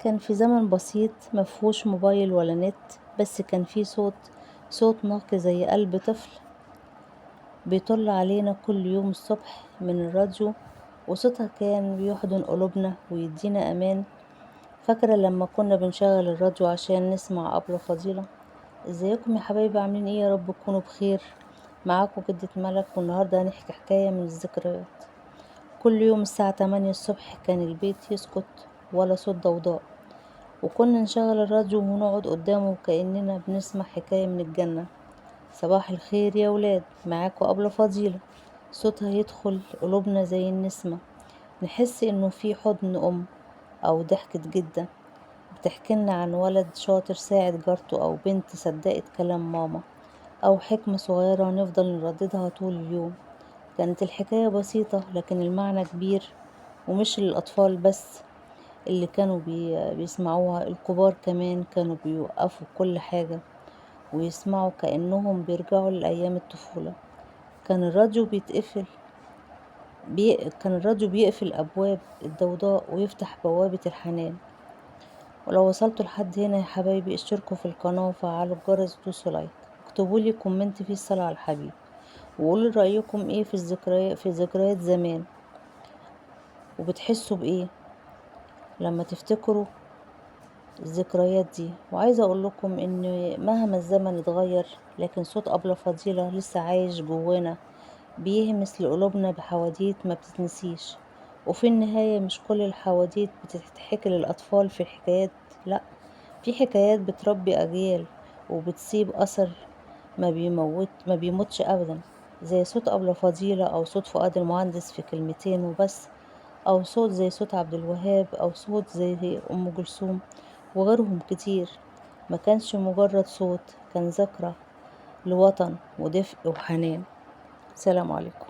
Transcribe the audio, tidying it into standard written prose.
كان في زمن بسيط مفهوش موبايل ولا نت، بس كان في صوت نقي زي قلب طفل بيطل علينا كل يوم الصبح من الراديو، وصوتها كان بيحضن قلوبنا ويدينا أمان. فاكرة لما كنا بنشغل الراديو عشان نسمع أبلة فضيلة؟ ازيكم يا حبايبي، عاملين ايه؟ يا رب تكونوا بخير. معاكم جدة ملك، والنهاردة هنحكي حكاية من الذكريات. كل يوم الساعة 8 الصبح كان البيت يسكت، ولا صوت ضوضاء، وكنا نشغل الراديو ونقعد قدامه كأننا بنسمع حكاية من الجنة. صباح الخير يا ولاد، معاكم أبلة فضيلة. صوتها يدخل قلوبنا زي النسمة، نحس إنه في حضن أم، أو ضحكة جدة بتحكيلنا عن ولد شاطر ساعد جارته، أو بنت صدقت كلام ماما، أو حكمة صغيرة نفضل نرددها طول اليوم. كانت الحكاية بسيطة لكن المعنى كبير، ومش للأطفال بس اللي كانوا بيسمعوها، الكبار كمان كانوا بيوقفوا كل حاجة ويسمعوا كأنهم بيرجعوا لأيام الطفولة. كان الراديو بيتقفل كان الراديو بيقفل أبواب الضوضاء ويفتح بوابة الحنان. ولو وصلتوا لحد هنا يا حبايبي، اشتركوا في القناة وفعلوا الجرس ودوسوا لايك، اكتبولي كومنت فيه الصلاة على الحبيب، وقولوا رأيكم ايه في ذكريات زمان، وبتحسوا بإيه لما تفتكروا الذكريات دي. وعايزة اقول لكم ان مهما الزمن اتغير، لكن صوت أبلة فضيلة لسه عايش جوانا، بيهمس لقلوبنا بحواديت ما بتتنسيش. وفي النهاية مش كل الحواديت بتتحكي للأطفال في الحكايات، لأ، في حكايات بتربي أجيال وبتسيب أثر ما بيموتش أبدا، زي صوت أبلة فضيلة، أو صوت فؤاد المهندس في كلمتين وبس، أو صوت زي صوت عبد الوهاب، أو صوت زي أم كلثوم وغيرهم كتير. ما كانش مجرد صوت، كان ذكرى لوطن ودفء وحنان. سلام عليكم.